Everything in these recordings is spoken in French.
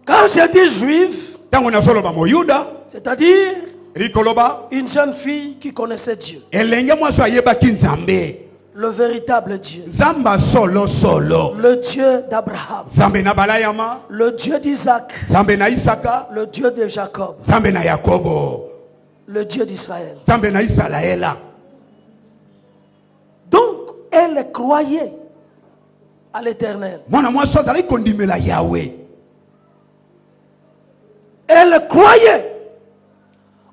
Quand je dis juif, c'est-à-dire une jeune fille qui connaissait Dieu. Le véritable Dieu. Le Dieu d'Abraham. Le Dieu d'Isaac. Le Dieu de Jacob. Le Dieu d'Israël. Donc, elle croyait à l'Éternel. Elle croyait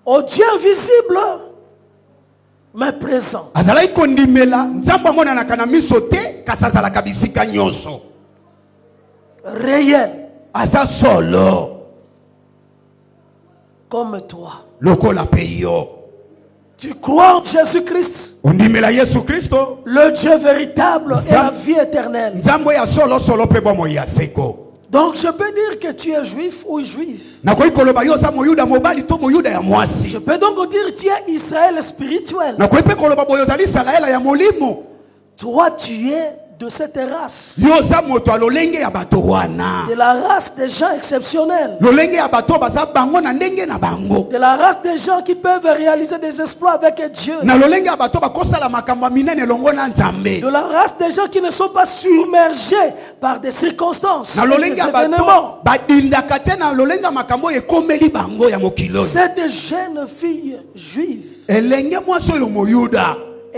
au Dieu invisible, mais présent. Réel. Comme toi. Tu crois en Jésus-Christ, le Dieu véritable et la vie éternelle. Donc je peux dire que tu es juif ou juif. Je peux donc dire que tu es Israël spirituel. Toi tu es de cette race. De la race des gens exceptionnels. De la race des gens qui peuvent réaliser des exploits avec Dieu. De la race des gens qui ne sont pas submergés par des circonstances, des événements. Cette jeune fille juive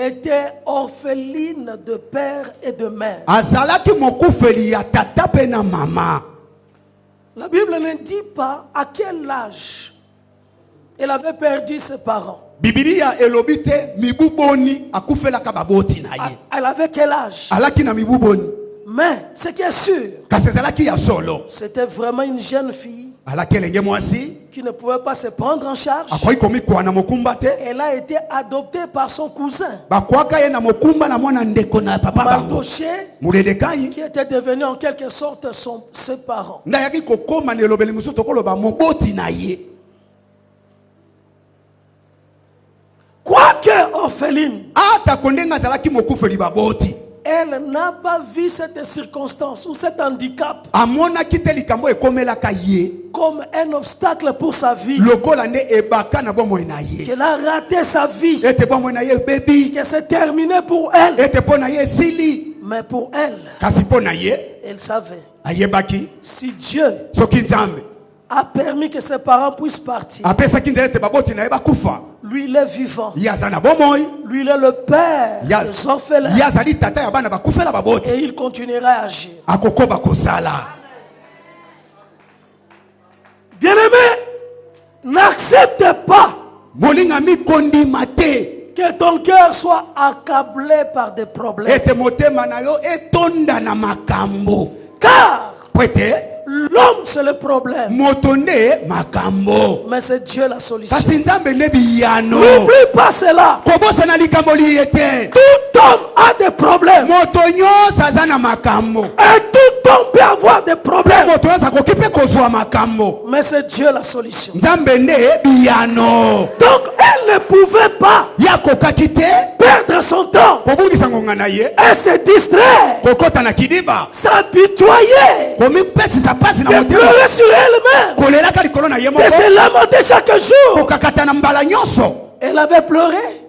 était orpheline de père et de mère. La Bible ne dit pas à quel âge elle avait perdu ses parents. Elle avait quel âge? Mais ce qui est sûr, c'était vraiment une jeune fille qui ne pouvait pas se prendre en charge. Elle a été adoptée par son cousin Mardoché, qui était devenu en quelque sorte ses parents. Quoique orpheline, elle n'a pas vu cette circonstance ou cet handicap comme un obstacle pour sa vie. Qu'elle a raté sa vie. Que c'est terminé pour elle. Mais pour elle, elle savait. Si Dieu a permis que ses parents puissent partir, lui il est vivant. Lui il est le père des orphelins. Et il continuera à agir. Bien-aimé, n'accepte pas que ton cœur soit accablé par des problèmes. Car l'homme c'est le problème. Mais c'est Dieu la solution. N'oublie pas cela. Tout homme a des problèmes. Et tout homme peut avoir des problèmes. Mais c'est Dieu la solution. Donc elle ne pouvait pas perdre son temps et se distraire, s'apitoyer, de pleurer sur elle-même, de se lamenter chaque jour. Elle avait pleuré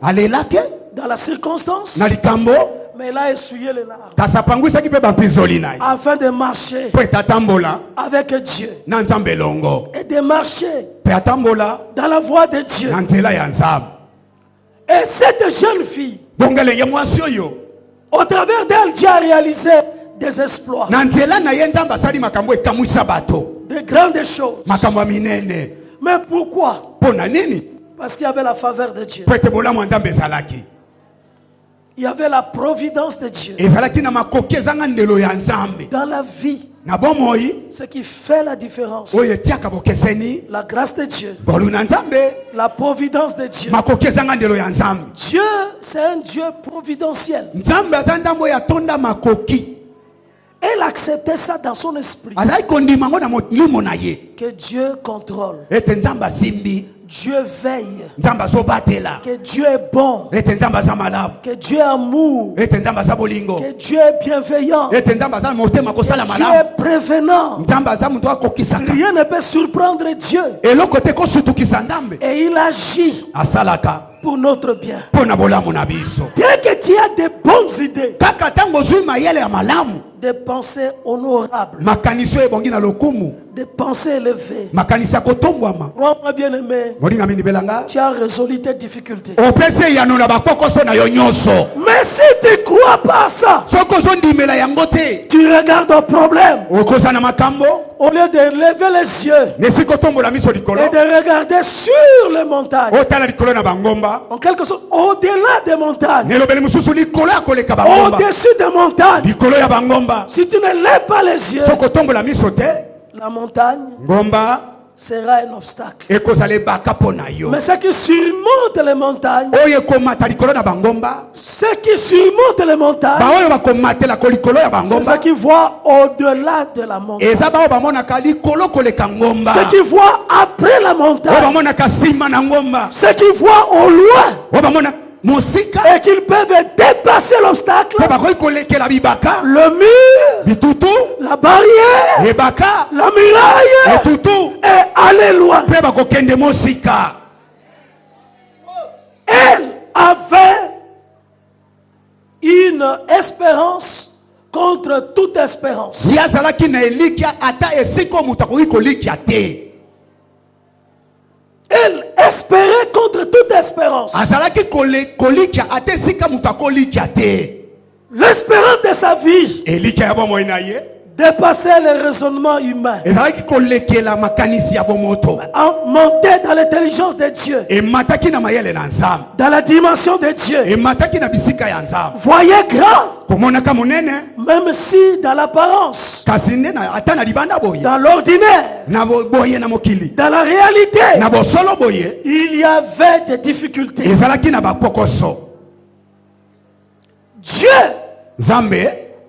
dans la circonstance, mais elle a essuyé les larmes afin de marcher avec Dieu et de marcher dans la voie de Dieu. Et cette jeune fille, au travers d'elle, Dieu a réalisé des exploits, de grandes choses. Mais pourquoi? Parce qu'il y avait la faveur de Dieu. Il y avait la providence de Dieu dans la vie. Ce qui fait la différence, la grâce de Dieu, la providence de Dieu. Dieu, c'est un Dieu providentiel. Elle acceptait ça dans son esprit. Que Dieu contrôle. Dieu veille. Que Dieu est bon. Que Dieu est amour. Que Dieu est bienveillant. Que Dieu est prévenant. Rien ne peut surprendre Dieu. Et il agit pour notre bien. Dès que tu as des bonnes idées, des pensées honorables, des pensées élevées, moi bien-aimé, tu as résolu tes difficultés. Mais si tu ne crois pas à ça, tu regardes au problème, au lieu de lever les yeux et de regarder sur les montagnes, en quelque sorte au-delà des montagnes, au-dessus des montagnes. Si tu ne lèves pas les yeux, la montagne sera un obstacle. Mais ceux qui surmontent les montagnes, ceux qui surmontent les montagnes, c'est ceux qui voient au-delà de la montagne, ceux qui voient après la montagne, ceux qui voient au loin et qu'ils peuvent dépasser l'obstacle, le mur, la barrière, la muraille, et aller loin. Elle avait une espérance contre toute espérance. Elle espérait contre toute espérance. L'espérance de sa vie dépassait les raisonnements humains. Montait dans l'intelligence de Dieu, dans la dimension de Dieu. Voyait grand, même si dans l'apparence, dans l'ordinaire, dans la réalité, il y avait des difficultés. Dieu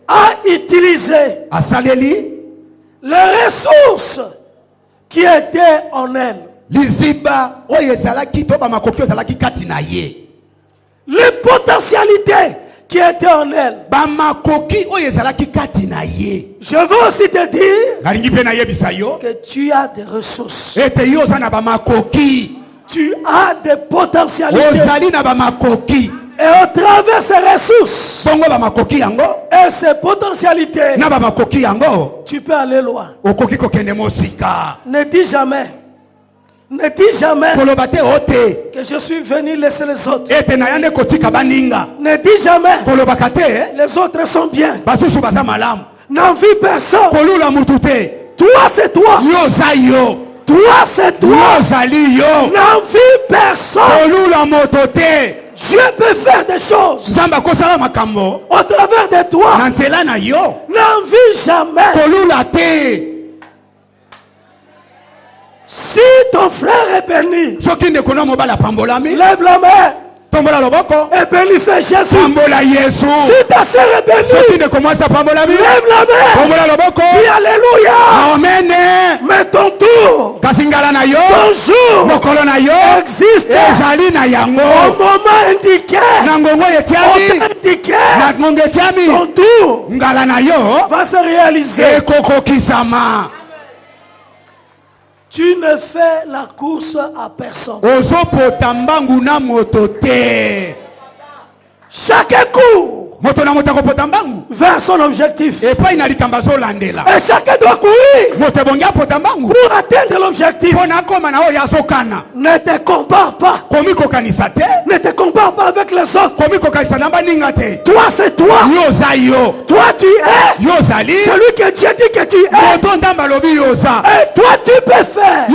a utilisé les ressources qui étaient en elle, les potentialités qui étaient en elle. Je veux aussi te dire que tu as des ressources, tu as des potentialités. Et au travers ces ressources et ces potentialités, tu peux aller loin. Ne dis jamais que je suis venu laisser les autres. Ne dis jamais les autres sont bien. N'envie personne. Toi c'est toi. Toi c'est toi. N'envie personne. Dieu peut faire des choses au travers de toi. N'envie jamais. Si ton frère est béni, lève la main et bénissez Jésus. Si ta sœur est bénie, lève la main. Dis alléluia. Amen. Mais ton tour, ton jour existe au moment indiqué. Ton tour va se réaliser. Tu ne fais la course à personne. Chaque coup vers son objectif. Et chacun doit courir pour atteindre l'objectif. Ne te compare pas. Ne te compare pas avec les autres. Toi c'est toi. Toi tu es celui que Dieu dit que tu es. Et toi tu peux faire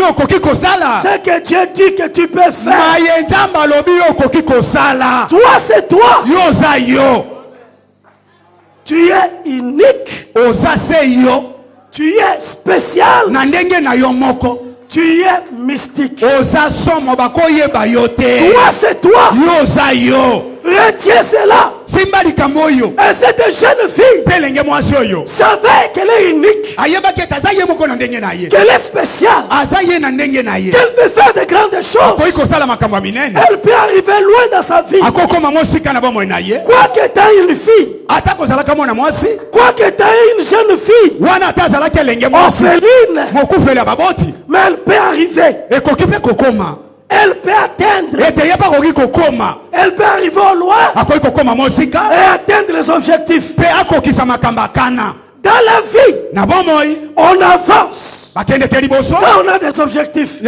ce que Dieu dit que tu peux faire. Toi c'est toi. Tu es unique. Tu es spécial. Tu es mystique. Toi, c'est toi. Retiens cela. Et cette jeune fille savait qu'elle est unique, qu'elle est spéciale, qu'elle peut faire de grandes choses, elle peut arriver loin dans sa vie. Quoi que tu aies une fille, quoi que tu aies une jeune fille orpheline, mais elle peut arriver, elle peut atteindre, elle peut arriver au loin et atteindre les objectifs. Dans la vie, on avance quand on a des objectifs,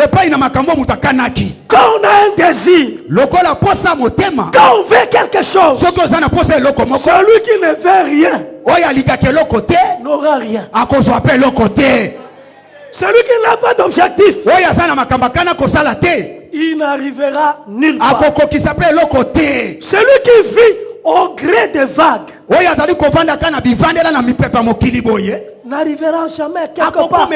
quand on a un désir, quand on veut quelque chose. Celui qui ne veut rien n'aura rien. Celui qui n'a pas d'objectif, il n'arrivera nulle part. Celui qui vit au gré des vagues n'arrivera jamais quelque part.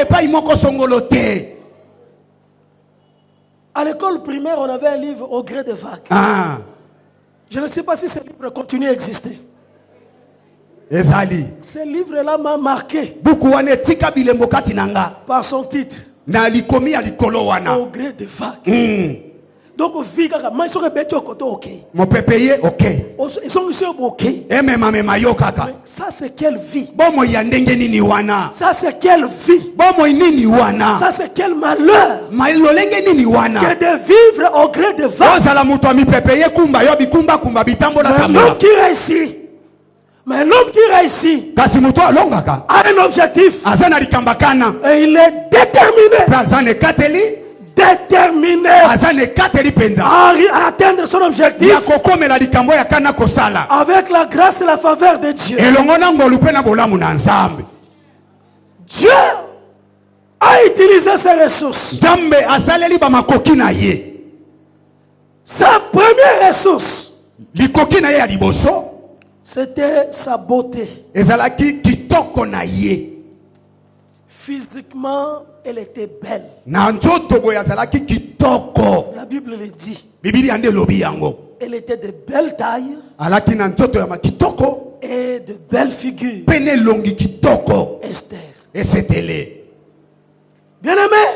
À l'école primaire, on avait un livre au gré des vagues. Je ne sais pas si ce livre continue à exister. Ce livre-là m'a marqué par son titre. Au gré des vagues. Donc, mon pépé, ok. Ils sont ok. Ça, c'est quelle vie? Ça, c'est quelle vie? Ça, c'est quel malheur que de vivre au gré des vagues. Mais l'homme qui réussit a un objectif et il est déterminé à atteindre son objectif avec la grâce et la faveur de Dieu. Dieu a utilisé ses ressources. Sa première ressource, c'était sa beauté. Physiquement, elle était belle. La Bible le dit. Elle était de belle taille et de belle figure. Esther. Bien-aimé,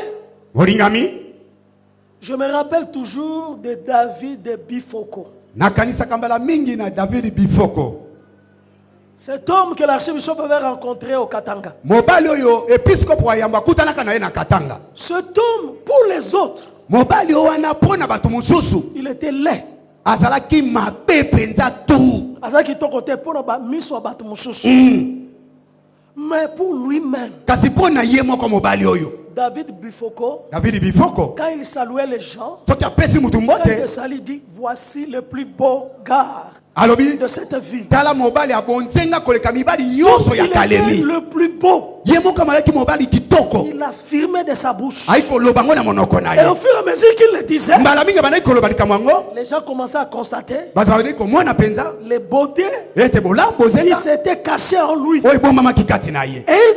je me rappelle toujours de David de Bifoko. Cet homme que l'archbishop avait rencontré au Katanga. Cet homme, pour les autres, il était laid. Mais pour lui-même, David Bifoko, quand il saluait les gens, il dit: voici le plus beau gars de cette ville. Il était le plus beau. Il affirmait de sa bouche. Et au fur et à mesure qu'il le disait, les gens commençaient à constater les beautés qui s'étaient cachées en lui. Et il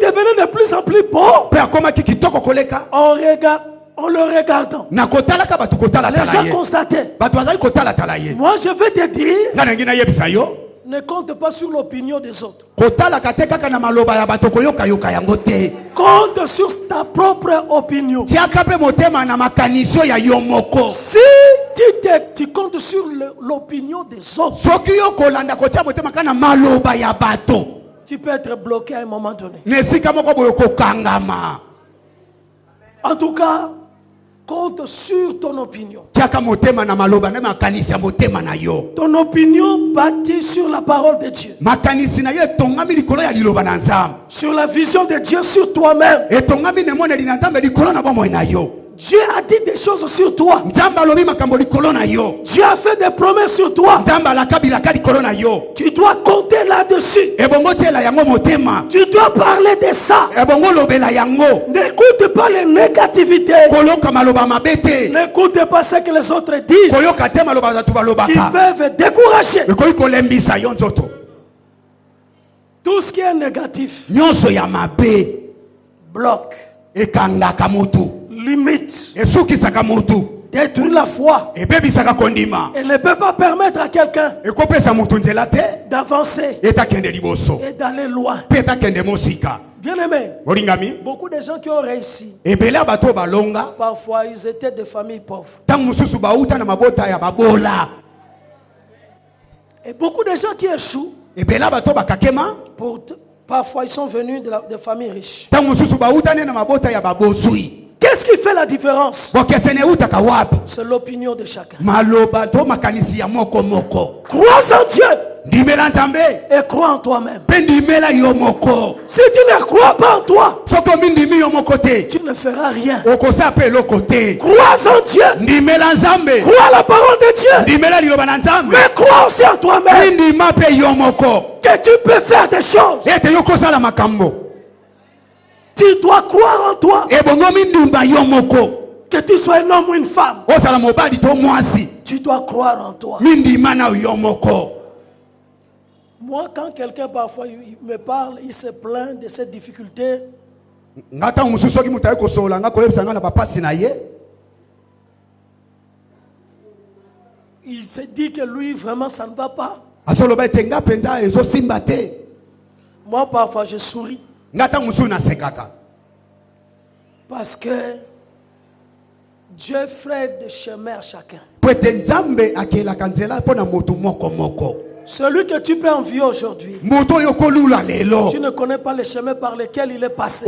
devenait de plus en plus beau en le regardant. Les gens constataient. Moi, je vais te dire, ne compte pas sur l'opinion des autres. Compte sur ta propre opinion. Si tu comptes sur l'opinion des autres, tu peux être bloqué à un moment donné. En tout cas, compte sur ton opinion. Ton opinion bâtie sur la parole de Dieu. Sur la vision de Dieu sur toi-même. Dieu a dit des choses sur toi. Dieu a fait des promesses sur toi. Tu dois compter là-dessus. Tu dois parler de ça. N'écoute pas les négativités. N'écoute pas ce que les autres disent, qui peuvent décourager. Tout ce qui est négatif bloque limite. Détruit la foi. Elle ne peut pas permettre à quelqu'un d'avancer et d'aller loin. Bien aimé, beaucoup de gens qui ont réussi, parfois ils étaient de familles pauvres. Et beaucoup de gens qui échouent, parfois ils sont venus de familles riches. Qu'est-ce qui fait la différence? C'est l'opinion de chacun. Crois en Dieu et crois en toi-même. Si tu ne crois pas en toi, tu ne feras rien. Crois en Dieu. Crois à la parole de Dieu. Mais crois aussi en toi-même que tu peux faire des choses. Tu dois croire en toi. Que tu sois un homme ou une femme, tu dois croire en toi. Moi, quand quelqu'un parfois il me parle, il se plaint de ses difficultés. Il se dit que lui, vraiment, ça ne va pas. Moi, parfois, je souris. Parce que Dieu ferait des chemins à chacun. Celui que tu peux envier aujourd'hui, tu ne connais pas les chemins par lesquels il est passé.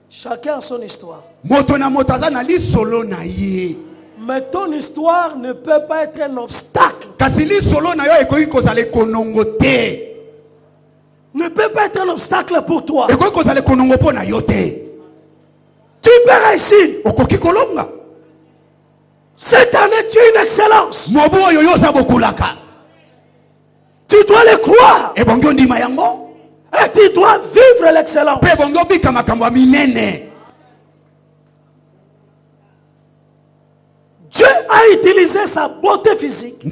Chacun a son histoire. Mais ton histoire ne peut pas être un obstacle. Ne peut pas être un obstacle pour toi. Tu peux réussir. Cette année, tu es une excellence. Tu dois le croire. Et tu dois vivre l'excellence. Dieu a utilisé sa beauté physique.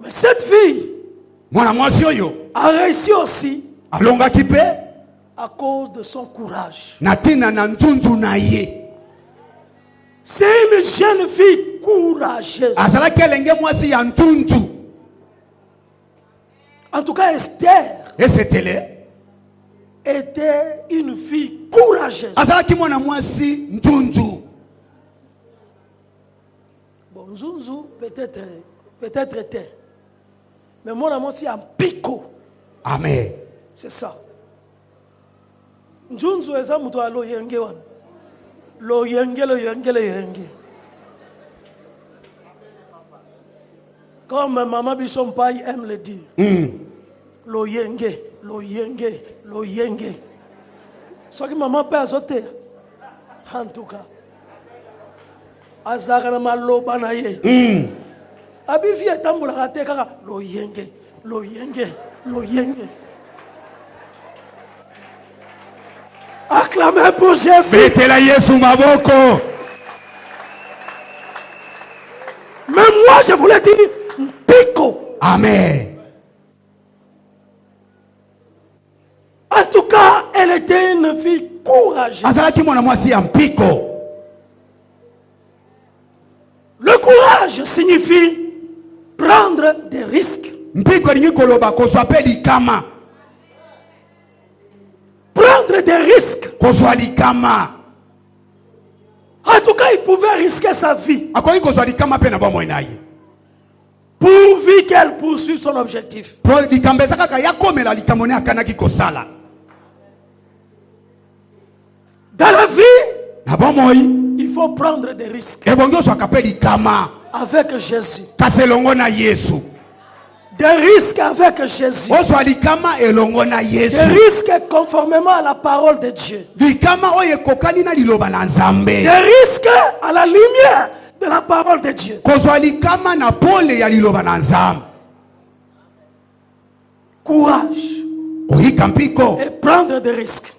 Mais cette fille a réussi aussi à cause de son courage. C'est une jeune fille courageuse. En tout cas, Esther était une fille courageuse. Bon, Nzunzu peut-être était. Mais mon amour, c'est un pico. Amen. C'est ça. Nzunzu est un mouton à l'oyenge. L'oyenge. Comme maman Bissompaï aime le dire. L'oyenge. Ce que maman peut azoter. En tout cas. Azagana maloba na ye. Abifi etambula kate kaka loyenge. Acclamez pour Jésus. Betela Yesu maboko. Mais moi je voulais dire pico. Amen. En tout cas, elle était une fille courageuse. Le courage signifie prendre des risques. Prendre des risques. En tout cas, il pouvait risquer sa vie. Pourvu qu'elle poursuive son objectif. Dans la vie, il faut prendre des risques. Avec Jésus. Des risques avec Jésus. Des risques conformément à la parole de Dieu. Des risques à la lumière de la parole de Dieu. Courage. Et prendre des risques.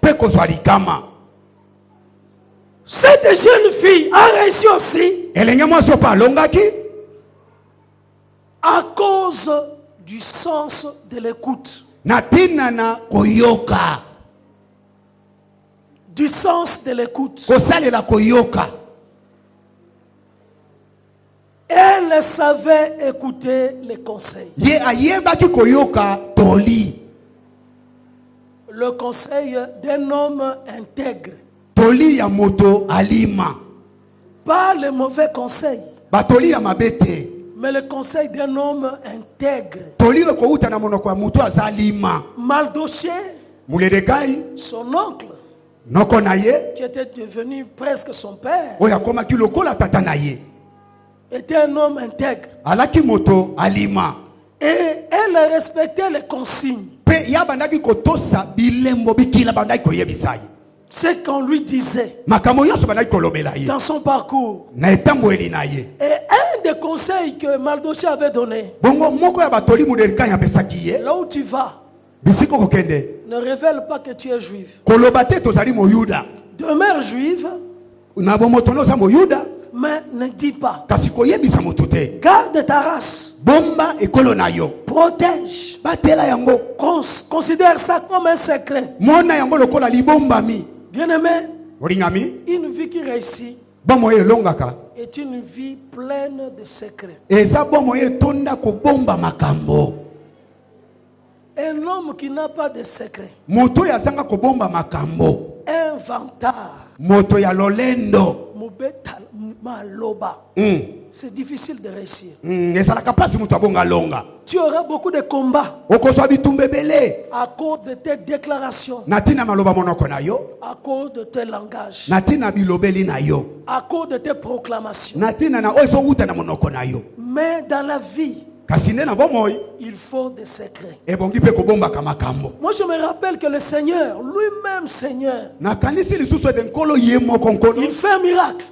Cette jeune fille a réussi aussi À cause du sens de l'écoute. Natina na koyoka. Du sens de l'écoute. Kosale la koyoka. Elle savait écouter les conseils. Ye ayeba ki koyoka toli. Le conseil d'un homme intègre. Toli ya moto alima. Pas le mauvais conseil. Batoli ya mabete. Mais le conseil d'un homme intègre. Toli ko uta na monoko ya moto azalima. Mardoché, son oncle, noko na ye, qui était devenu presque son père, oya koma ki lokola tata na ye, était un homme intègre. Alaki moto alima. Et elle respectait les consignes. Pe ya bandaki kotosa bilembo bikila bandaki koyebisai. Ce qu'on lui disait dans son parcours. Et un des conseils que Mardoché avait donné, là où tu vas, ne révèle pas que tu es juif. Demeure juive, mais ne dis pas. Garde ta race. Protège. Considère ça comme un secret. Bien-aimé, une vie qui réussit est une vie pleine de secrets. Un homme qui n'a pas de secret, un vantard, c'est difficile de réussir. Tu auras beaucoup de combats à cause de tes déclarations, à cause de tes langages, à cause de tes proclamations. Mais dans la vie, il faut des secrets. Moi je me rappelle que le Seigneur, lui-même Seigneur, il fait un miracle.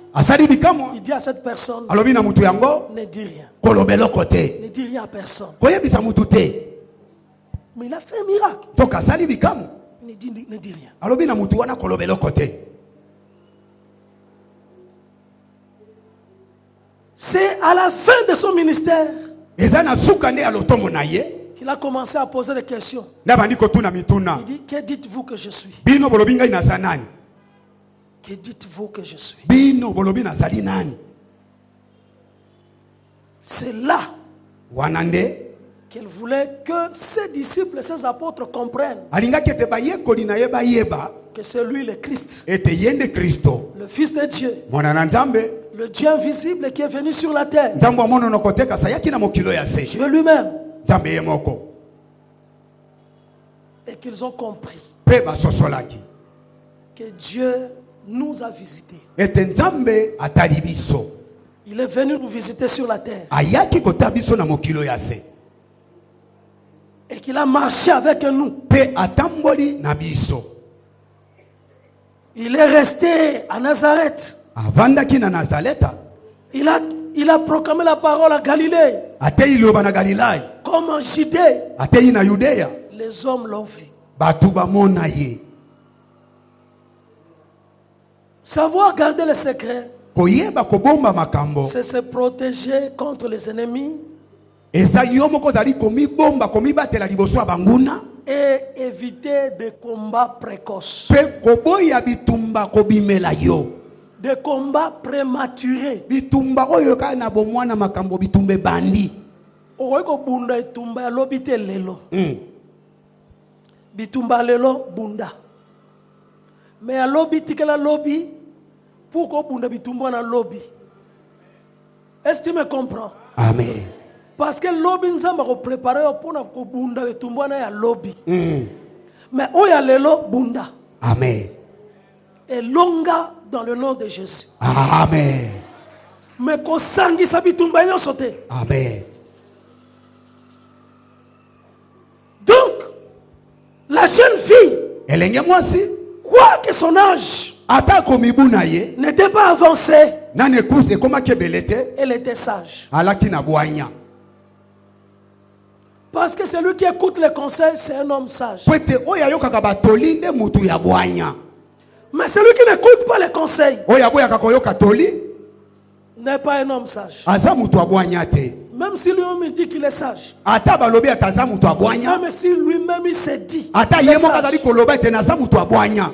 Il dit à cette personne, ne dis rien. Ne dis rien à personne. Mais il a fait un miracle. Ne dis rien. C'est à la fin de son ministère qu'il a commencé à poser des questions. Il dit, que dites-vous que je suis? Que dites-vous que je suis? C'est là qu'elle voulait que ses disciples et ses apôtres comprennent que c'est lui le Christ, le Fils de Dieu, le Dieu invisible qui est venu sur la terre, Dieu lui-même. Et qu'ils ont compris que Dieu nous a visités. Il est venu nous visiter sur la terre. Et qu'il a marché avec nous. Il est resté à Nazareth. Il a proclamé la parole à Galilée. Comme en Judée. Les hommes l'ont vu. Savoir garder le secret, c'est se protéger contre les ennemis et éviter des combats précoces, des combats prématurés. Bitumba lelo bunda. Mais à lobby tikela lobby pour qu'on bunda bitumba na lobby. Est-ce que tu me comprends? Amen. Parce que lobby nzamba ko préparer pour na ko bunda bitumba na ya lobby. Mais oya lelo bunda. Amen. Et longa dans le nom de Jésus. Amen. Mais ko sangi sa bitumba yo sauter. Amen. Donc la jeune fille, quoi que son âge n'était pas avancé, elle était sage. Parce que celui qui écoute les conseils, c'est un homme sage. Mais celui qui n'écoute pas les conseils n'est pas un homme sage. Même si lui-même dit qu'il est sage. Même si lui-même il s'est dit.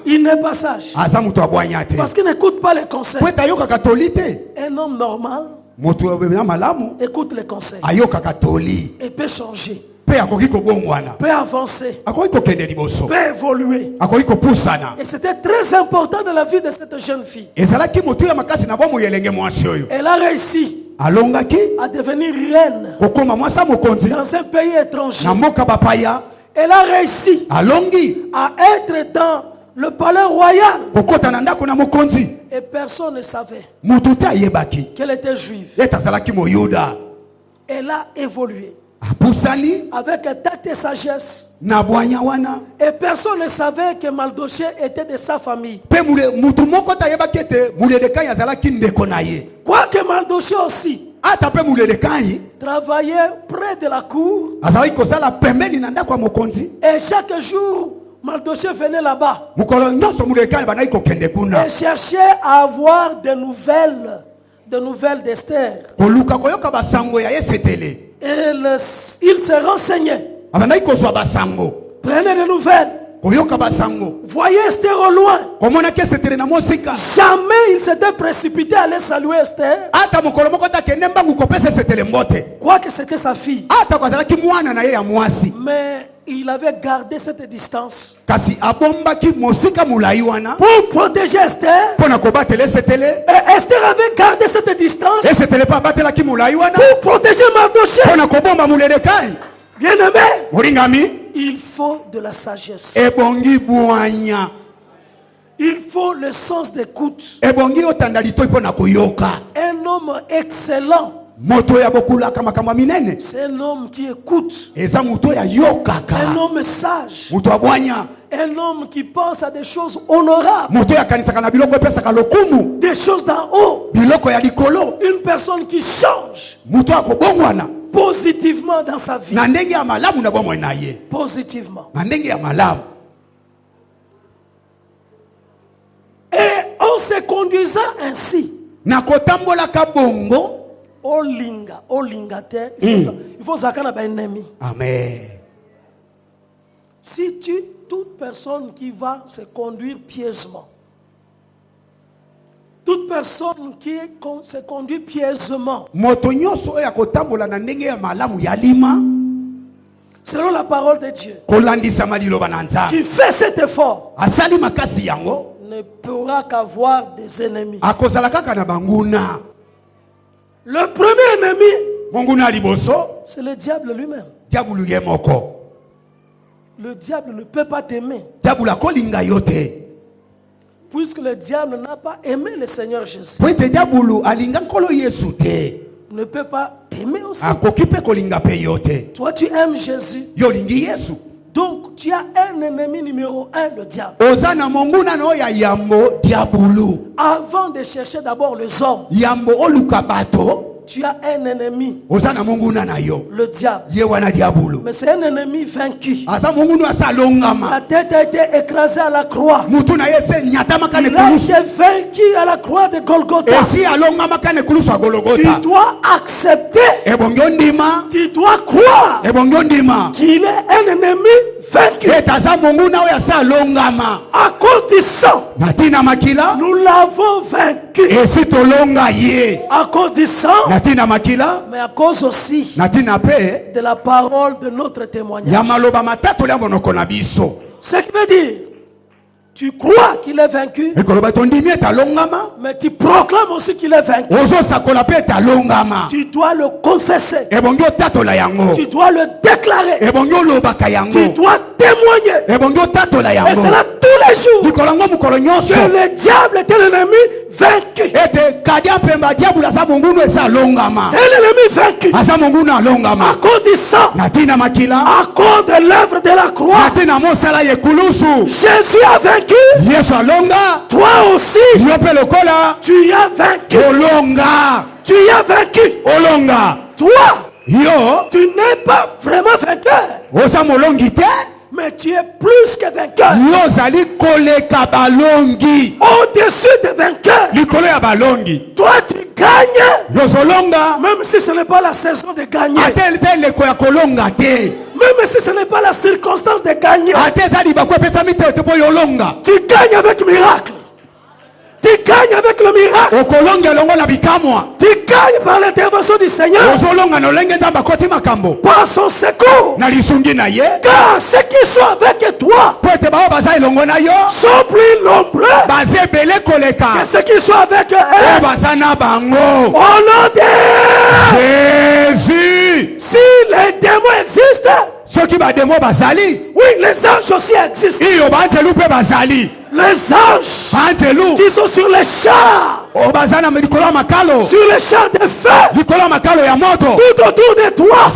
Il n'est pas sage. Parce qu'il n'écoute pas les conseils. Un homme normal écoute les conseils. Et peut changer. Peut avancer. Peut évoluer. Et c'était très important dans la vie de cette jeune fille. Elle a réussi à devenir reine dans un pays étranger. Elle a réussi à être dans le palais royal. Et personne ne savait qu'elle était juive. Elle a évolué avec un tact et sagesse. Et personne ne savait que Mardochée était de sa famille. Quoique Mardochée aussi travaillait près de la cour. Et chaque jour, Mardochée venait là-bas et cherchait à avoir des nouvelles d'Esther. Il se renseignait. Prenez des nouvelles. Voyez Esther au loin. Jamais il s'était précipité à aller saluer Esther. Quoique c'était sa fille. Mais il avait gardé cette distance pour protéger Esther. Et Esther avait gardé cette distance pour protéger Mardochée. Bien-aimé, il faut de la sagesse. Il faut le sens d'écoute. Un homme excellent, c'est un homme qui écoute. Un homme sage. Un homme qui pense à des choses honorables. Des choses d'en haut. Une personne qui change positivement dans sa vie. Positivement. Et en se conduisant ainsi, il faut zakana ba ennemi. Amen. Si toute personne qui va se conduire piègement, toute personne qui se conduit piègement, selon la parole de Dieu, qui fait cet effort, ne pourra qu'avoir des ennemis. Le premier ennemi, c'est le diable lui-même. Le diable ne peut pas t'aimer, puisque le diable n'a pas aimé le Seigneur Jésus. Ne peut pas t'aimer aussi. Toi tu aimes Jésus. Donc tu as un ennemi numéro 1, le diable. Avant de chercher d'abord les hommes, tu as un ennemi, le diable. Mais c'est un ennemi vaincu. La tête a été écrasée à la croix. Il a été vaincu à la croix de Golgotha. Tu dois accepter, tu dois croire qu'il est un ennemi vaincu. À cause du sang, nous l'avons vaincu. À cause du sang, mais à cause aussi de la parole de notre témoignage. Ce qui veut dire, tu crois qu'il est vaincu, mais tu proclames aussi qu'il est vaincu. Tu dois le confesser. Tu dois le déclarer. Tu dois témoigner. Et c'est là tous les jours que le diable est un ennemi vaincu. C'est l'ennemi vaincu. À cause du sang, à cause de l'œuvre de la croix, Jésus a vaincu. Toi aussi, tu as vaincu. Tu as vaincu. Toi, tu n'es pas vraiment vainqueur, Mais tu es plus que vainqueur. Au-dessus des vainqueurs. Toi tu gagnes. Même si ce n'est pas la saison de gagner. Même si ce n'est pas la circonstance de gagner. Tu gagnes avec miracle. Tu gagnes avec le miracle. Tu gagnes par l'intervention du Seigneur. Par son secours. Car ceux qui sont avec toi sont plus nombreux que ceux qui sont avec eux. Au nom de Jésus. Si les démons existent, oui, les anges aussi existent. Les anges qui sont sur les chars, sur les chars de feu, tout autour de toi,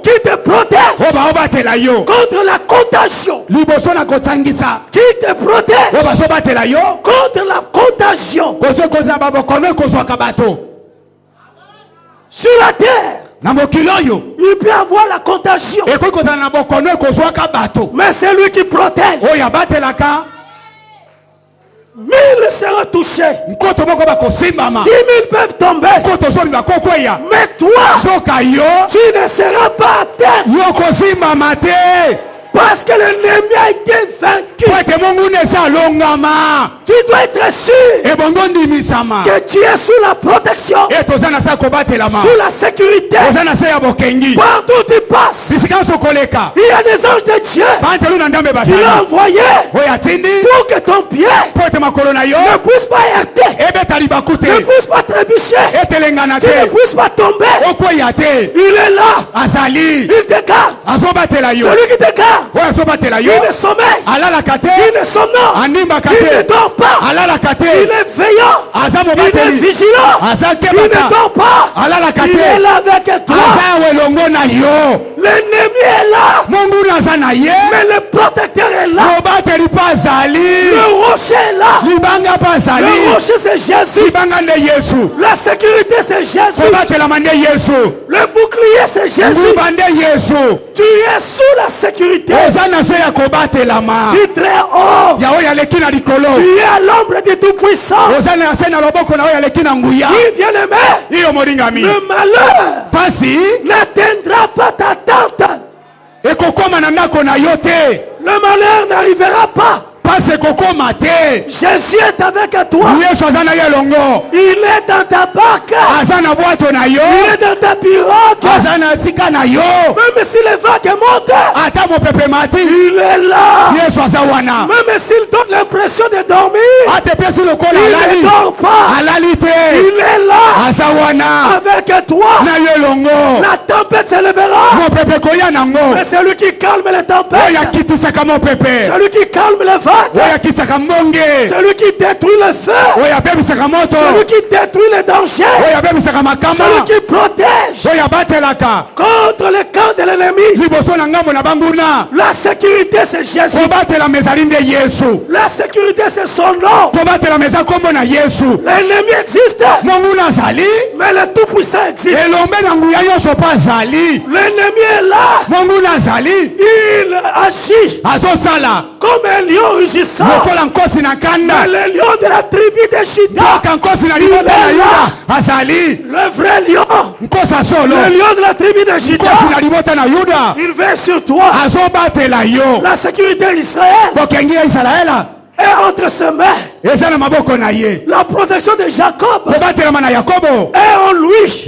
qui te protège contre la contagion, qui te protège contre la contagion sur la terre. Il peut avoir la contagion, mais c'est lui qui protège. 1000 seront touchés, 10 000 peuvent tomber, mais toi tu ne seras pas à terre, parce que l'ennemi a été vaincu. Tu dois être sûr que tu es sous la protection, sous la sécurité. Partout tu passes, il y a des anges de Dieu qui l'ont envoyé pour que ton pied ne puisse pas heurter, ne puisse pas trébucher, tu ne puisses pas tomber. Il est là, il te garde. Celui qui te garde, il ne sommeille, il ne somnole, il ne dort pas, il est veillant, il est vigilant, il ne dort pas, il est là avec toi. L'ennemi est là, mais le protecteur est là, le rocher est là, le rocher c'est Jésus, la sécurité c'est Jésus, le bouclier c'est Jésus. Tu es sous la sécurité du très haut, tu es à l'ombre du Tout-Puissant. Bien aimé, le malheur n'atteindra pas ta tente, le malheur n'arrivera pas. Jésus est avec toi. Il est dans ta barque. Il est dans ta pirogue. Même si les vagues montent, il est là. Même s'il donne l'impression de dormir, il ne dort pas. Il est là avec toi. La tempête s'élèvera, mais c'est lui qui calme les tempêtes, celui qui calme les vagues, celui qui détruit le feu, celui qui détruit les dangers, celui qui protège contre le camp de l'ennemi. La sécurité c'est Jésus, la sécurité c'est son nom. L'ennemi existe, mais le Tout-Puissant existe. L'ennemi est là, il agit comme un lion rugissant, mais le lion de la tribu de Juda, il est là, le vrai lion, le lion de la tribu de Juda, il veille sur toi. La sécurité d'Israël est entre ses mains. La protection de Jacob est en lui.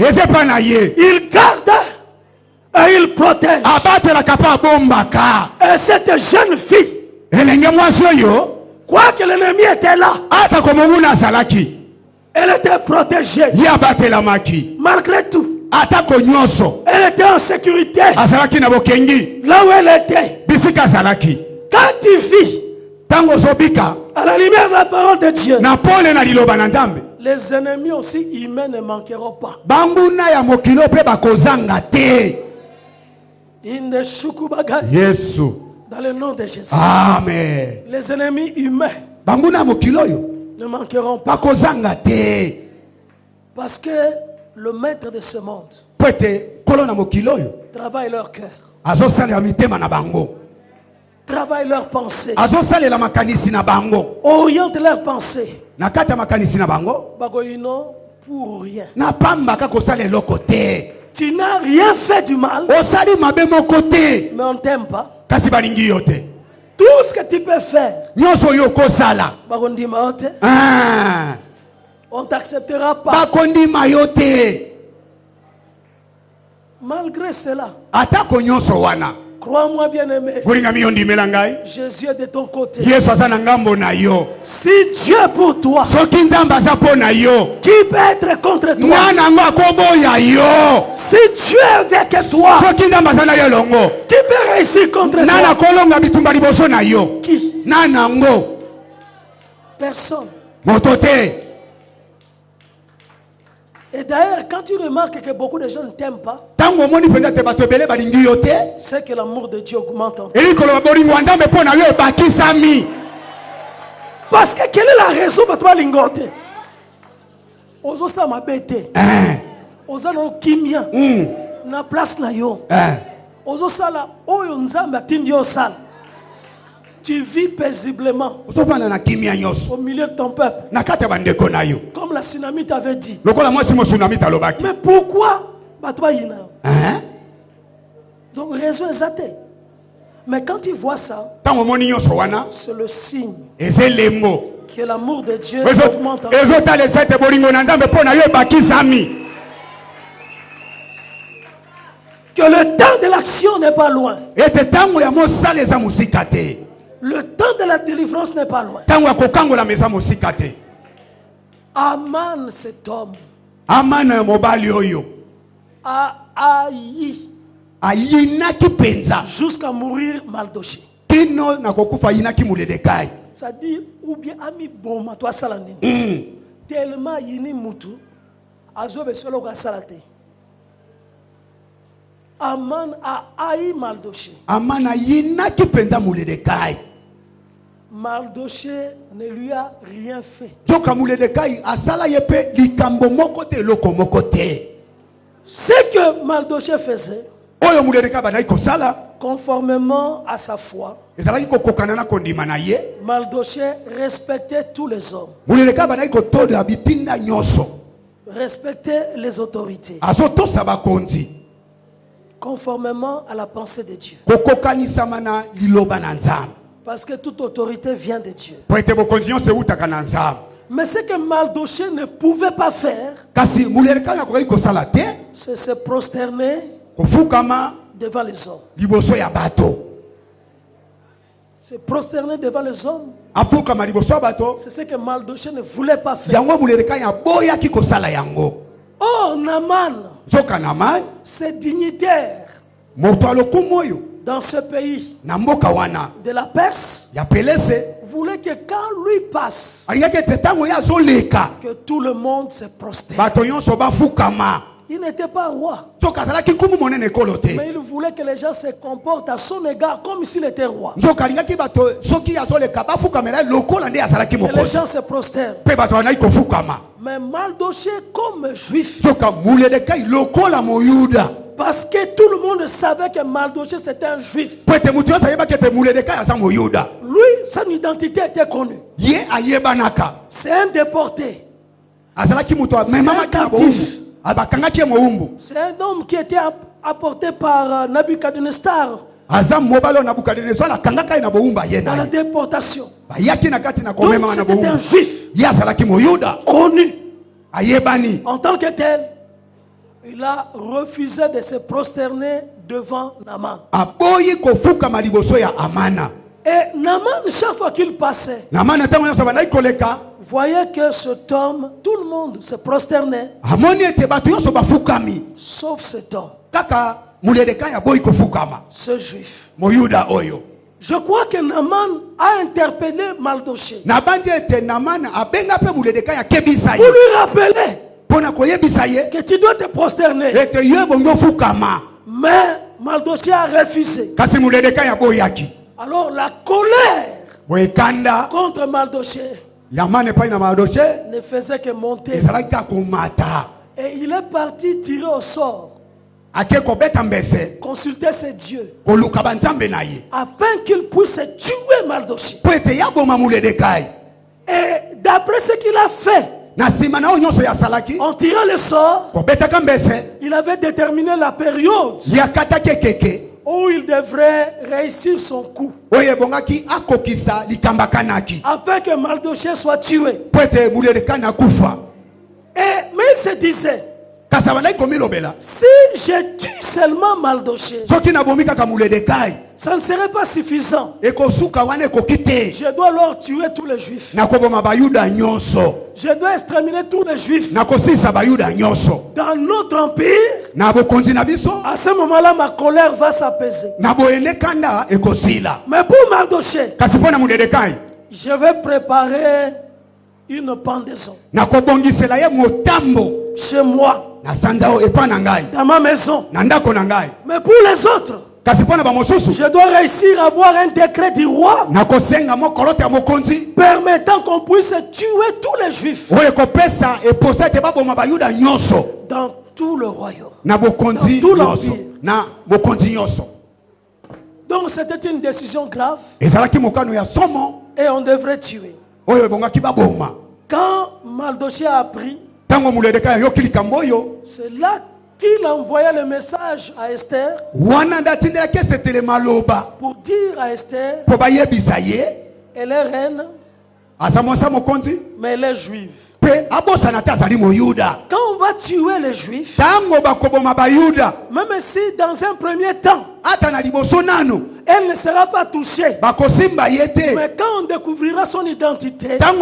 Il garde et il protège. Et cette jeune fille, quoi que l'ennemi était là, elle était protégée. Malgré tout, elle était en sécurité là où elle était. Quand tu vis à la lumière de la parole de Dieu, les ennemis aussi humains ne manqueront pas. Dans le nom de Jésus. Amen. Les ennemis humains ne manqueront pas. Parce que le maître de ce monde travaille leur cœur. travaille leur pensée. Oriente leur pensée. Pour rien. Tu n'as rien fait du mal. Mais on t'aime pas. Tout ce que tu peux faire. On t'acceptera pas. Malgré cela. Crois-moi bien-aimé. Jésus est de ton côté. Si Dieu est pour toi, qui peut être contre toi? Si Dieu est avec toi, qui peut réussir contre toi? Qui? Personne. Et d'ailleurs, quand tu remarques que beaucoup de gens ne t'aiment pas, c'est que l'amour de Dieu augmente en toi. Parce que quelle est la raison pour toi lingoter? Ozo sa mabete. Ozo no kimia. Na place na yo. Ozo sala oyo nzambe atindi yo sala. Tu vis paisiblement au milieu de ton peuple. Comme la tsunami t'avait dit. Mais pourquoi? Donc raison exacte. Mais quand tu vois ça, c'est le signe que l'amour de Dieu augmente en toi. Que le temps de l'action n'est pas loin. Le temps de la délivrance n'est pas loin. Aman, cet homme, a haï jusqu'à mourir Mardoché. C'est-à-dire, ou bien ami bon, toi salani. Tellement yini mutu, azobe solo ga salate. Aman a haï Mardoché. Mardoché ne lui a rien fait. Ce que Mardoché faisait, conformément à sa foi, Mardoché respectait tous les hommes, respectait les autorités, conformément à la pensée de Dieu. Parce que toute autorité vient de Dieu. Mais ce que Mardoché ne pouvait pas faire, c'est se prosterner devant les hommes. Se prosterner devant les hommes, c'est ce que Mardoché ne voulait pas faire. Oh, Naman, c'est dignitaire dans ce pays de la Perse, voulait que quand lui passe, que tout le monde se prosterne. Il n'était pas roi, mais il voulait que les gens se comportent à son égard comme s'il était roi. Et les gens se prosternent. Mais Mardoché comme juif, parce que tout le monde savait que Mardoché c'était un juif, lui, son identité était connue. C'est un déporté, c'est un captif, c'est un homme qui était apporté par Nabucodonosor dans la déportation. Donc c'était un juif connu. En tant que tel, il a refusé de se prosterner devant Naman. Et Naman, chaque fois qu'il passait, voyait que cet homme, tout le monde se prosternait, sauf cet homme, ce juif. Je crois que Naman a interpellé Mardoché pour lui rappeler que tu dois te prosterner. Mais Mardoché a refusé. Alors la colère contre Mardoché ne faisait que monter. Et il est parti tirer au sort consulter ses dieux afin qu'il puisse tuer Mardochée. Et d'après ce qu'il a fait, en tirant le sort, il avait déterminé la période où il devrait réussir son coup, afin que Mardochée soit tué. Mais il se disait, si je tue seulement Mardochée, ça ne serait pas suffisant. Je dois alors tuer tous les juifs. Je dois exterminer tous les juifs. Dans notre empire, à ce moment-là, ma colère va s'apaiser. Mais pour Mardochée, je vais préparer une pendaison chez moi, dans ma maison. Mais pour les autres, je dois réussir à avoir un décret du roi permettant qu'on puisse tuer tous les juifs dans tout le royaume, dans tout l'empire. Donc c'était une décision grave et on devrait tuer. Quand Mardochée a appris, c'est là qu'il envoya le message à Esther pour dire à Esther, elle est reine, mais elle est juive. Quand on va tuer les juifs, même si dans un premier temps elle ne sera pas touchée, mais quand on découvrira son identité à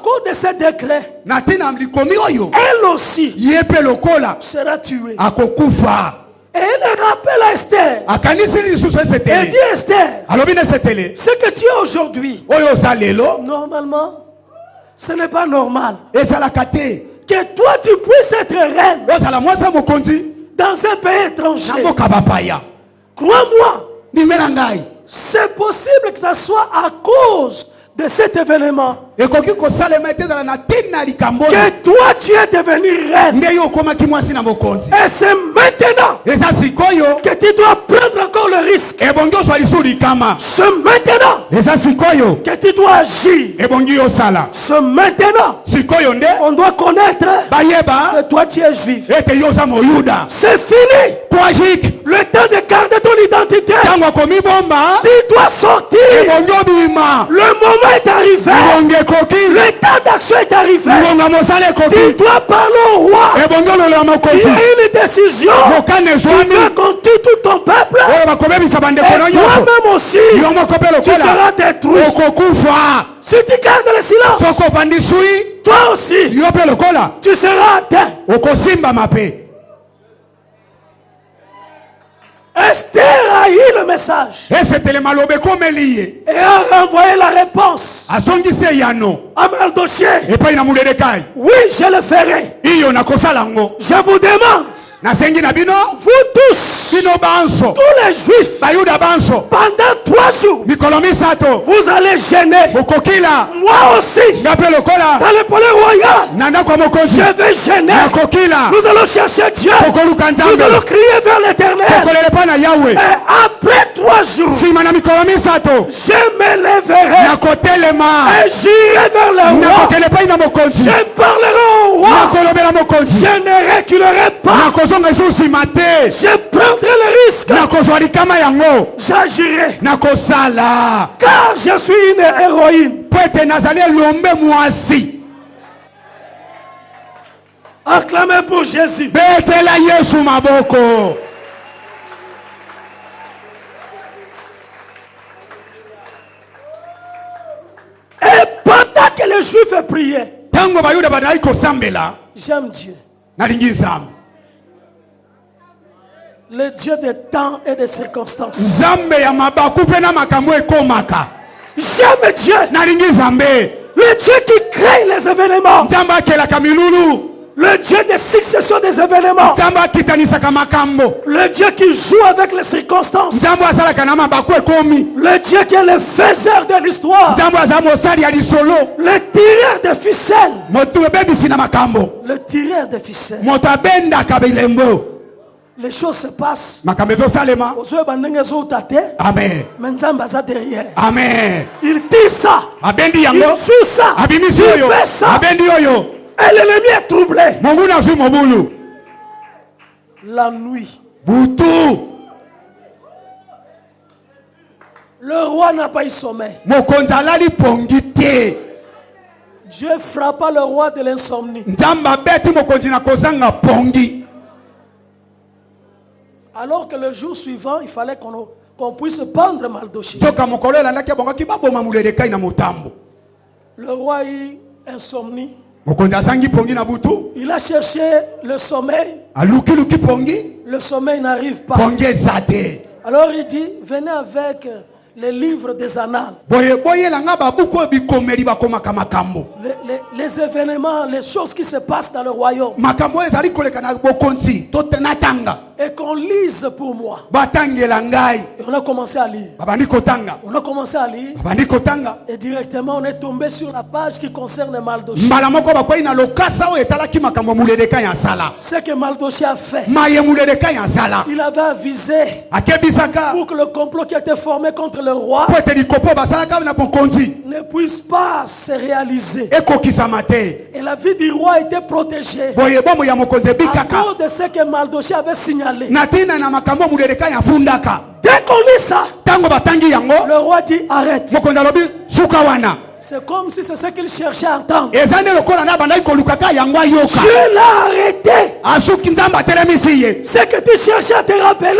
cause de ce décret, elle aussi sera tuée. Et elle rappelle à Esther. Elle dit à Esther, ce que tu as aujourd'hui, normalement, ce n'est pas normal que toi tu puisses être reine dans un pays étranger. Crois-moi, c'est possible que ça soit à cause de cet événement que toi tu es devenu reine. Et c'est maintenant que tu dois prendre encore le risque. C'est maintenant que tu dois agir. C'est maintenant on doit connaître que toi tu es juif. C'est fini le temps de garder ton identité. Tu dois sortir. Le moment est arrivé. Le temps d'action est arrivé. Tu dois parler au roi. Il y a une décision. Tu dois conduire tout ton peuple. Et toi-même aussi, tu seras détruit. Si tu gardes le silence, toi aussi, tu seras atteint. Esther a eu le message et a renvoyé la réponse à Mardochée. Oui, je le ferai. Je vous demande, vous tous, tous les juifs, pendant 3 jours, vous allez gêner. Moi aussi, dans le palais royal, je vais gêner. Nous allons chercher Dieu. Nous allons crier vers l'Éternel. Et après 3 jours, je me lèverai et j'irai vers le roi. Je parlerai au roi. Je ne reculerai pas. Je prendrai le risque. J'agirai. Car je suis une héroïne. Acclamez pour Jésus. Et pendant que les Juifs priaient, j'aime Dieu. Le Dieu des temps et des circonstances. J'aime Dieu. Le Dieu qui crée les événements. Le Le Dieu des successions des événements. Le Dieu qui joue avec les circonstances. Le Dieu qui est le faiseur de l'histoire. Le tireur de ficelles. Le tireur de ficelles. Les choses se passent. Amen. Amen. Il tire ça. Il joue ça. Il fait ça. Et l'ennemi est troublé. La nuit. Le roi n'a pas eu sommeil. Dieu frappa le roi de l'insomnie. Alors que le jour suivant, il fallait qu'on puisse pendre Mardochée. Le roi a eu insomnie. Il a cherché le sommeil. Le sommeil n'arrive pas. Alors il dit, venez avec les livres des annales. Les événements, les choses qui se passent dans le royaume. Et qu'on lise pour moi. Et on a commencé à lire. On a commencé à lire. Et directement on est tombé sur la page qui concerne Mardochée. Ce que Mardochée a fait. Il avait avisé pour que le complot qui a été formé contre le roi ne puisse pas se réaliser. Et la vie du roi était protégée à cause de ce que Mardochée avait signalé. Dès qu'on lit ça, le roi dit arrête. C'est comme si c'est ce qu'il cherchait à entendre. Dieu l'a arrêté. Ce que tu cherchais à te rappeler,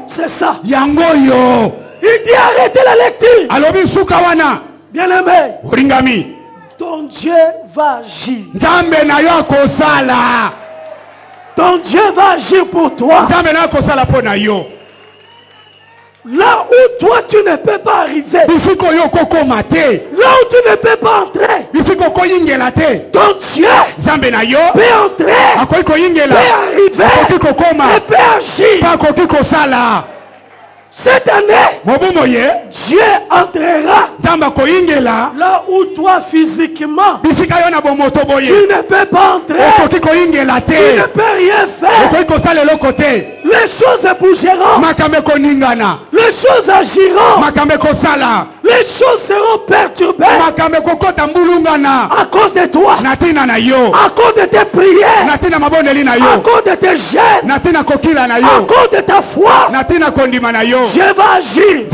c'est ça. Il dit arrêtez la lecture. Bien-aimé, ton Dieu va agir. Ton Dieu va agir pour toi. Là où toi tu ne peux pas arriver. Là où tu ne peux pas entrer. Ton Dieu peut entrer, peut arriver et peut agir. Cette année, Dieu entrera là où toi physiquement tu ne peux pas entrer. Tu ne peux rien faire. Les choses bougeront. Les choses agiront. Les choses seront perturbées à cause de toi, à cause de tes prières, à cause de tes jeûnes, à cause de ta foi. Dieu va agir.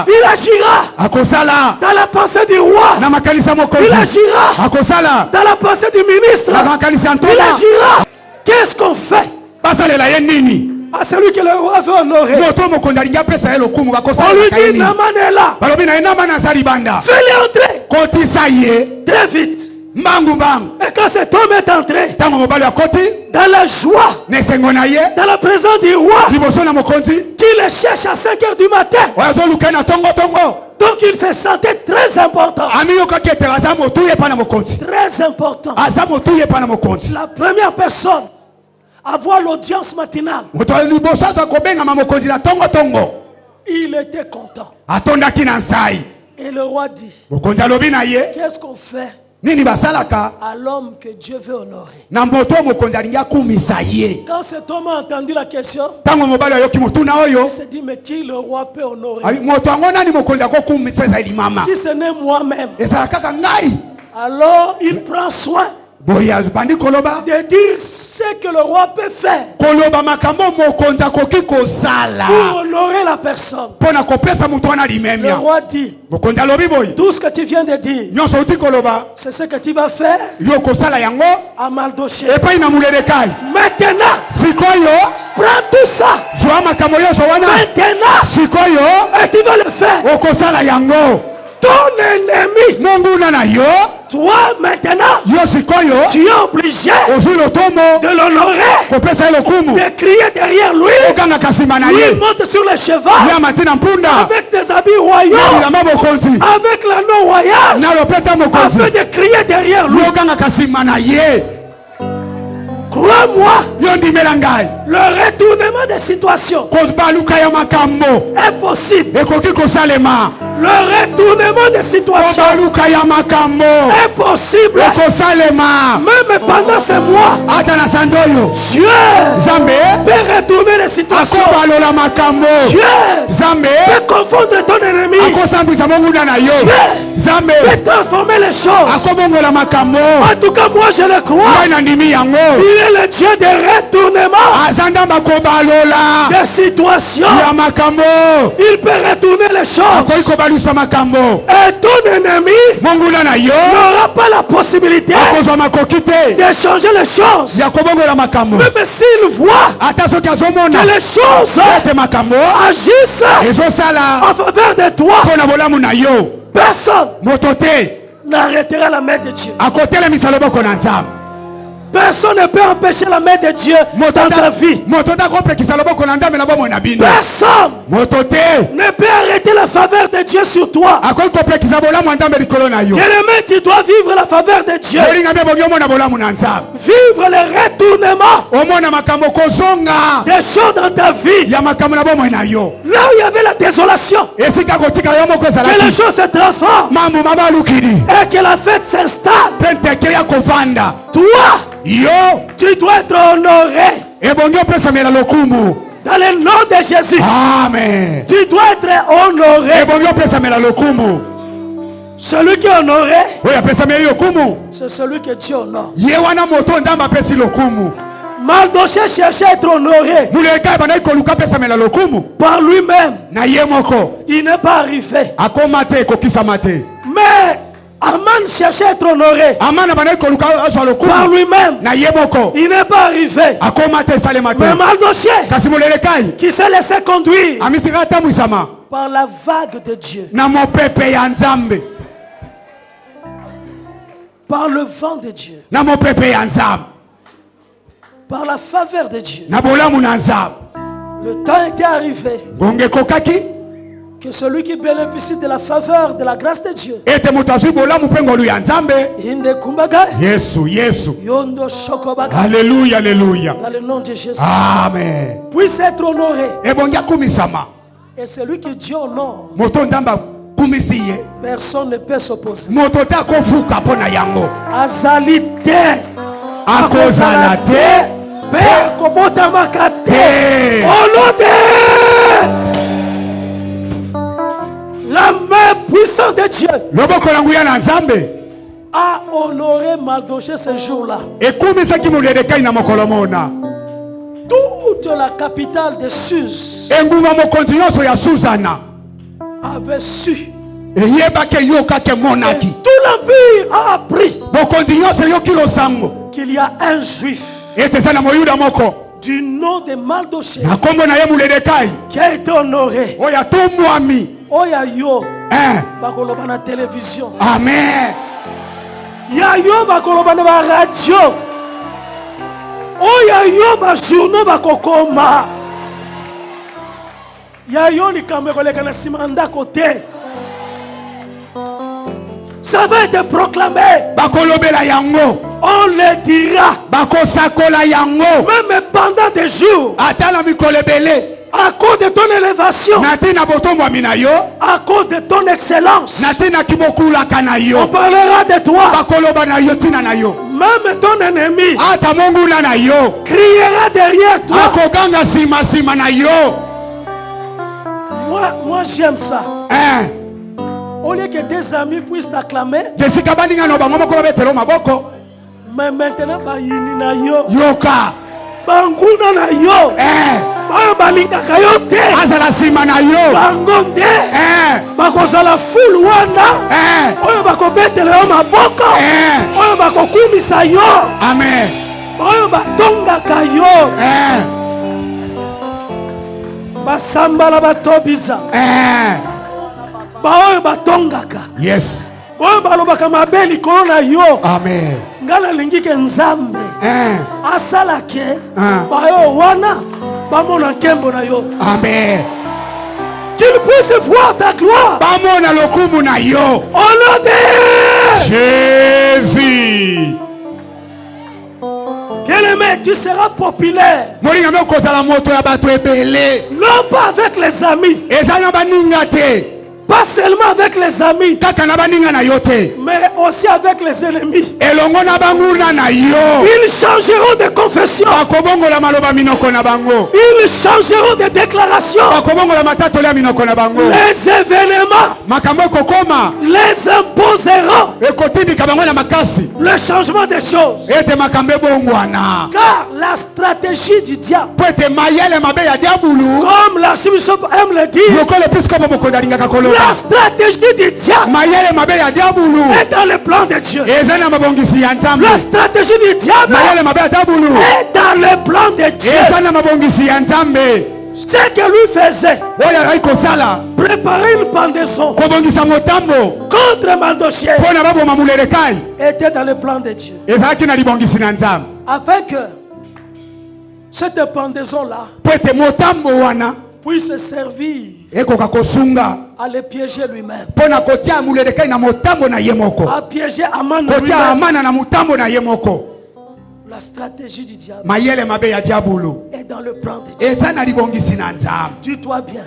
Il agira dans la pensée du roi. Il agira dans la pensée du ministre. Il agira. Qu'est-ce qu'on fait à celui que le roi veut honorer? On lui dit Naman est là. Fais-le entrer très vite. Et quand cet homme est entré dans la joie, dans la présence du roi, qui le cherche à 5 heures du matin, donc il se sentait très important. Très important. La première personne à voir l'audience matinale, il était content. Et le roi dit, qu'est-ce qu'on fait à l'homme que Dieu veut honorer? Quand cet homme a entendu la question, il s'est dit, mais qui le roi peut honorer si ce n'est moi-même? Alors il prend soin de dire ce que le roi peut faire pour honorer la personne. Le roi dit, tout ce que tu viens de dire, c'est ce que tu vas faire à Mardochée. Maintenant, prends tout ça. Maintenant, et tu vas le faire. Ton ennemi, toi maintenant, tu es obligé de l'honorer, de crier derrière lui. Lui monte sur le cheval avec des habits royaux, avec l'anneau royal, afin de crier derrière lui. Crois-moi, le retournement des situations est possible. Le retournement des situations est possible. Même pendant ces mois, Dieu peut retourner les situations. Dieu peut confondre ton ennemi. Dieu peut transformer les choses. En tout cas, moi je le crois. Il est le Dieu des retournements des situations. Il peut retourner les choses. Et ton ennemi n'aura pas la possibilité de changer les choses. Même s'il voit que les choses agissent en faveur de toi, personne n'arrêtera la main de Dieu. Personne ne peut empêcher la main de Dieu dans ta vie. Personne ne peut arrêter la faveur de Dieu sur toi. Bien-aimé, tu dois vivre la faveur de Dieu. Vivre le retournement des choses dans ta vie. Là où il y avait la désolation, que les choses se transforment et que la fête s'installe. Toi, tu dois être honoré dans le nom de Jésus. Amen. Tu dois être honoré. Celui qui est honoré, c'est celui que Dieu honore. Mardochée cherchait à être honoré par lui-même. Il n'est pas arrivé. Mais Aman cherchait à être honoré par lui-même. Il n'est pas arrivé. Mais Mardochée, qui s'est laissé conduire par la vague de Dieu, par le vent de Dieu, par la faveur de Dieu, le temps était arrivé que celui qui bénéficie de la faveur, de la grâce de Dieu, Alléluia, alléluia. dans le nom de Jésus, Amen. puisse être honoré. Et celui que Dieu honore, personne ne peut s'opposer. Azalité, Akozalate, Père Kobotamakate, au nom de la main puissante de Dieu a honoré Mardochée ce jour-là. Toute la capitale de Suse avait su. Et tout l'empire a appris qu'il y a un juif du nom de Mardochée qui a été honoré. Oya yo bakoloba na télévision. Amen. Ya yo bakoloba na radio. Oya yo ba journaux bakokoma. Ya yo likambe koleka na simanda côté. Ça va être proclamé. Bakolobela yango. On le dira. Bakosakola yango. Même pendant des jours. Atala mikolebele. À cause de ton élévation, à cause de ton excellence, on parlera de toi. Même ton ennemi criera derrière toi. Moi j'aime ça. Au lieu que des amis puissent t'acclamer, mais maintenant, yoka. Banguna na yo. Balinga kayote. Azala sima na yo. Bangonde. Bakozala fulu wana. Oyo bakobetele yo maboko. Oyo bakokumisa yo. Amen. Oyo batonga kayo. Basambala batobiza. Baoyo batongaka. Yes. oyo balobaka mabe likolo na yo. Amen. Ngala lingi ke nzambe asala ke bayo wana bamona nkembo na yo. Amen. Qu'il puisse voir ta gloire. Bamona lokumu na yo. Au nom de Jésus. Bien-aimé, tu seras populaire. Non pas avec les amis. Pas seulement avec les amis, mais aussi avec les ennemis. Ils changeront de confession. Ils changeront de déclaration. Les événements les imposeront. Le changement des choses. Car la stratégie du diable, comme l'archbishop aime le dire, la stratégie du diable est dans le plan de Dieu. La stratégie du diable est dans le plan de Dieu. Ce que lui faisait, préparer une pendaison contre Mardochée, était dans le plan de Dieu. Afin que cette pendaison-là puisse servir à le piéger lui-même, à piéger Aman lui-même. La stratégie du diable est dans le plan de Dieu. Dis-toi bien,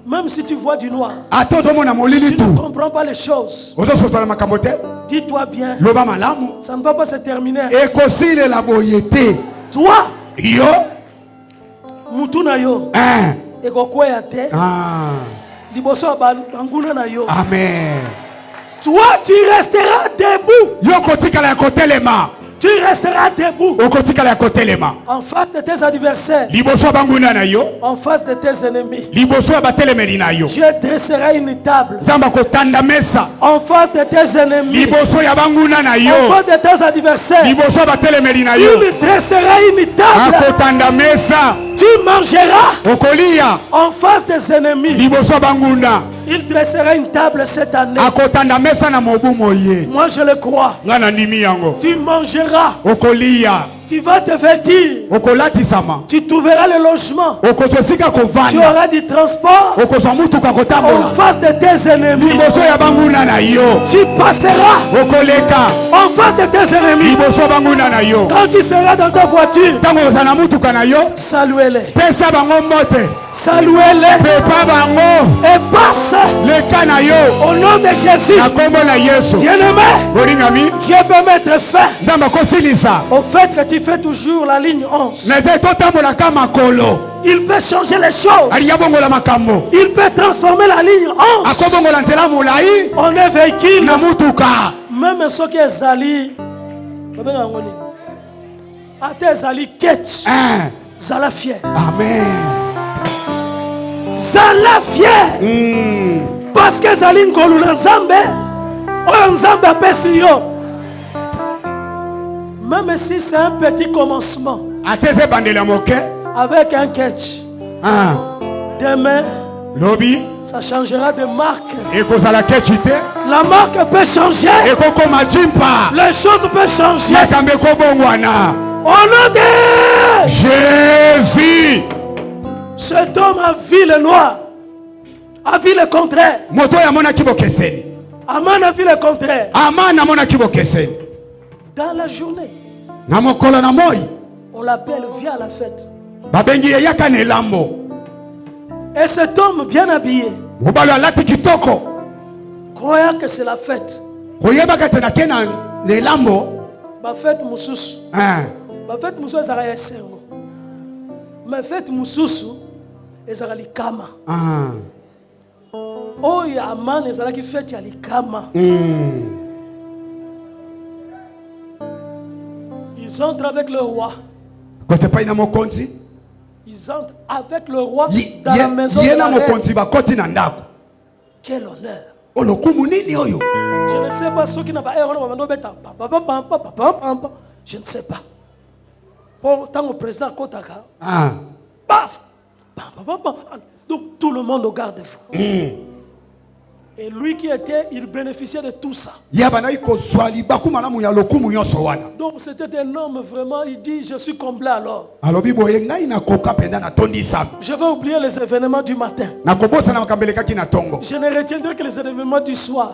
même si tu vois du noir, tu ne comprends pas les choses, dis-toi bien, ça ne va pas se terminer ainsi. Toi, Mutuna yo, Amen. toi tu resteras debout. Tu resteras debout en face de tes adversaires, en face de tes ennemis. Tu dresseras une table en face de tes ennemis, en face de tes adversaires. Il dressera une table. Tu mangeras en face des ennemis. Il dressera une table cette année. Moi je le crois. Tu mangeras. Tu vas te vêtir. Tu trouveras le logement. Tu auras du transport en face de tes ennemis. Tu passeras en face de tes ennemis. Quand tu seras dans ta voiture, saluez-les. Saluez-les et passe au nom de Jésus. Bien-aimé, Dieu peut mettre fin au fait que tu fais toujours la ligne 11. Il peut changer les choses. Il peut transformer la ligne 11 en un véhicule. Même ceux qui sont allés à tes alliés ketch, Zala fier. Amen. Zala fier. Parce que Zali Ngoluna Nzambe, Nzambe apesi yo. Même si c'est un petit commencement, avec un catch, demain, ça changera de marque. La marque peut changer. Les choses peuvent changer. Au nom de Jésus. Cet homme a vu le noir, a vu le contraire. Aman a vu le contraire. Dans la journée, on l'appelle, viens à la fête. Et cet homme bien habillé, croyant que c'est la fête. Ma fête Moussous. Ma fête Moussous est à Sengo. Ma fête Moussous est à Likama. Oh, il y a Aman est à fête à Likama. Ils entrent avec le roi. Ils entrent avec le roi dans la maison de la reine. Quel honneur. Je ne sais pas ce qui n'a pas. Je ne sais pas. Pourtant, le président Kotaka. Paf. Donc tout le monde au garde-fou. Et lui qui était, il bénéficiait de tout ça. Donc c'était un homme vraiment, il dit, je suis comblé alors. Je vais oublier les événements du matin. Je ne retiendrai que les événements du soir.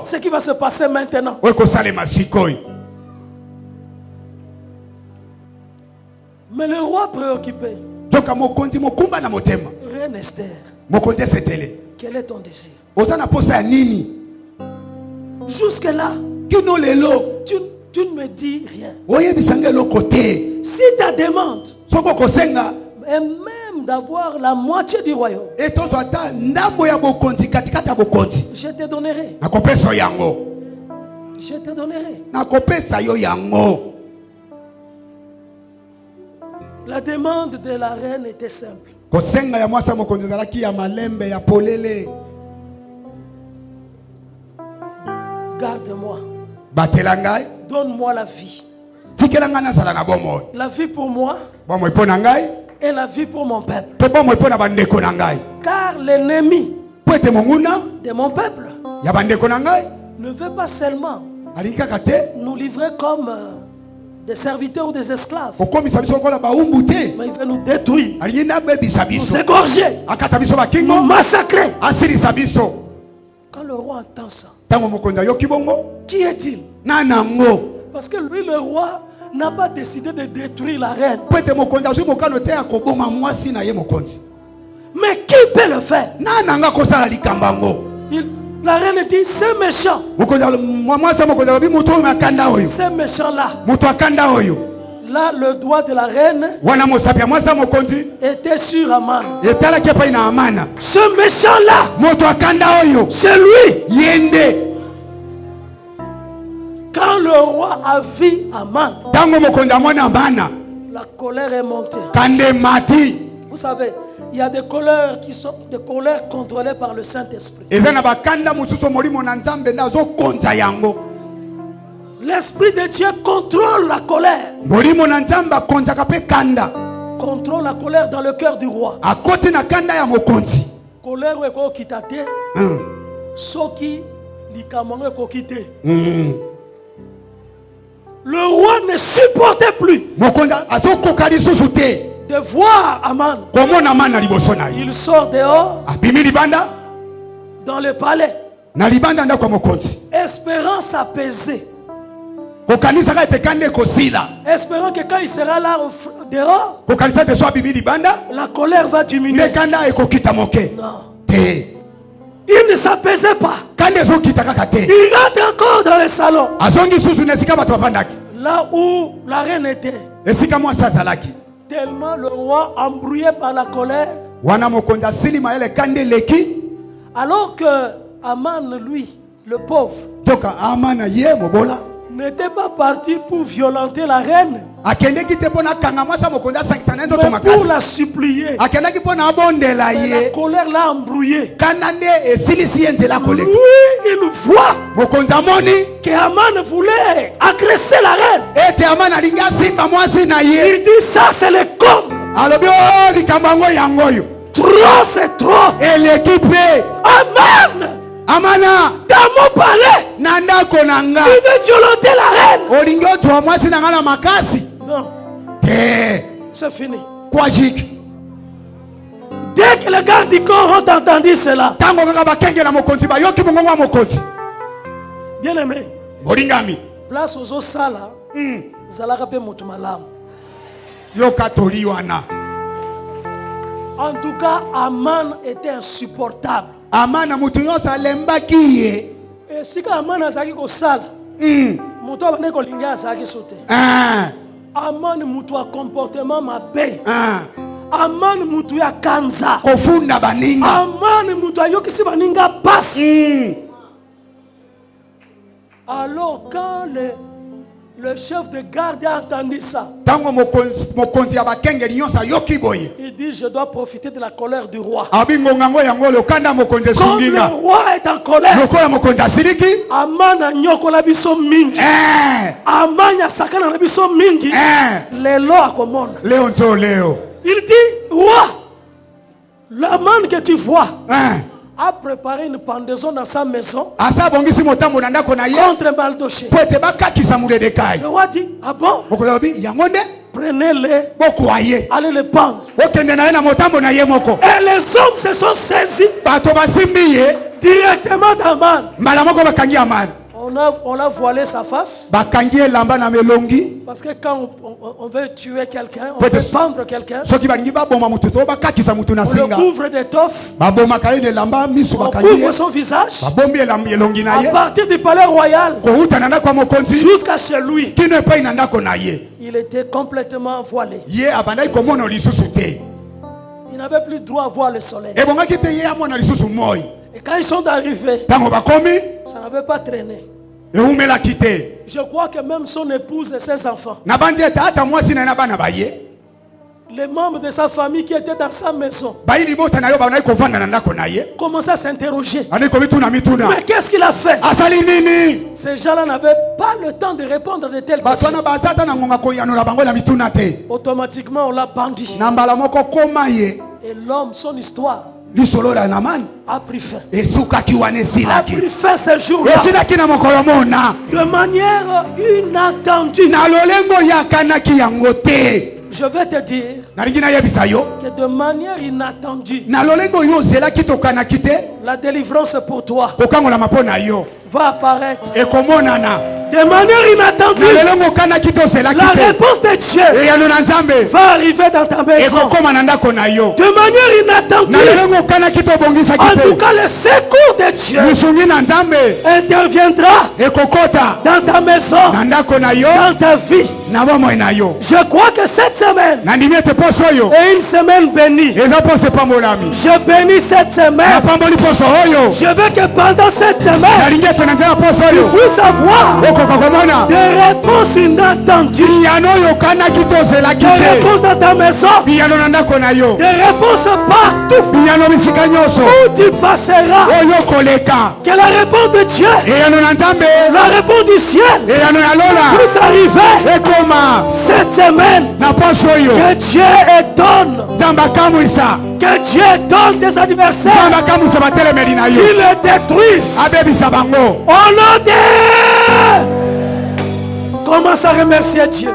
Ce qui va se passer maintenant. Mais le roi préoccupé. Reine Esther. Quel est ton désir? Jusque-là, tu ne me dis rien. Si ta demande est même d'avoir la moitié du royaume, je te donnerai. Je te donnerai. La demande de la reine était simple. Garde-moi. Donne-moi la vie. La vie pour moi et la vie pour mon peuple. Car l'ennemi de mon peuple ne veut pas seulement nous livrer comme des serviteurs ou des esclaves, mais il veut nous détruire, nous égorger, nous massacrer. Quand le roi entend ça, qui est-il? Parce que lui, le roi, n'a pas décidé de détruire la reine. Mais qui peut le faire? La reine dit, c'est méchant. C'est méchant-là. Là, le doigt de la reine était sur Aman. Ce méchant-là, c'est lui. Quand le roi a vu Aman, la colère est montée. Vous savez, il y a des colères qui sont des colères contrôlées par le Saint-Esprit. L'Esprit de Dieu contrôle la colère. Contrôle la colère dans le cœur du roi. Colère est quoi quitte. Soki likamanga ko quitte. Le roi ne supportait plus de voir Aman. Il sort dehors dans le palais, espérant s'apaiser, espérant que quand il sera là dehors, la colère va diminuer. Non. Il ne s'apaisait pas. Il rentre encore dans le salon, là où la reine était. Tellement le roi, embrouillé par la colère, alors que Aman, lui, le pauvre, n'était pas parti pour violenter la reine, mais pour la supplier. Mais la colère l'a embrouillé. Lui, il voit que Aman voulait agresser la reine. Il dit, ça c'est le comble. Trop c'est trop. Aman, dans mon palais, il veut violenter la reine. Non, c'est fini. Dès que les gardes du corps ont entendu cela, bien aimé, place aux autres salles, Zalarape Moutoumalam. En tout cas, Aman était insupportable. Et si Aman a saki ko sala, muto abane ko linga saki sauté. Aman muto a comportement mabe. Aman muto ya kanza. Aman muto a yokisi baninga passe. Alors quand le chef de garde a entendu ça, il dit, je dois profiter de la colère du roi. Comme le roi est en colère, Aman a nyokola biso mingi, Aman a sakana na biso mingi, lelo akomona. Il dit, roi, l'Aman que tu vois, a préparé une pendaison dans sa maison contre Mardochée. Le roi dit, ah bon? Prenez-les, allez les pendre. Et les hommes se sont saisis directement d'Aman. On a voilé sa face. Parce que quand on veut tuer quelqu'un, on veut pendre quelqu'un, on le couvre d'étoffe, on couvre son visage à partir du palais royal jusqu'à chez lui. Il était complètement voilé. Il n'avait plus droit à voir le soleil. Et quand ils sont arrivés, ça n'avait pas traîné. Je crois que même son épouse et ses enfants, les membres de sa famille qui étaient dans sa maison, commençaient à s'interroger. Mais qu'est-ce qu'il a fait? Ces gens-là n'avaient pas le temps de répondre de telles questions. Automatiquement, on l'a pendu. Et l'homme, son histoire, a pris fin. A pris fin ce jour-là de manière inattendue. Je vais te dire que de manière inattendue, la délivrance pour toi va apparaître. De manière inattendue, la réponse de Dieu va arriver dans ta maison. De manière inattendue, en tout cas le secours de Dieu interviendra dans ta maison, dans ta vie. Je crois que cette semaine est une semaine bénie. Je bénis cette semaine. Je veux que pendant cette semaine, tu puisses avoir des réponses inattendues. Des réponses dans ta maison. Des réponses partout où tu passeras. Que la réponse de Dieu, la réponse du ciel, puisse arriver cette semaine. Que Dieu étonne. Que Dieu étonne tes adversaires. Qu'il les détruise. Au nom de... Commence à remercier Dieu.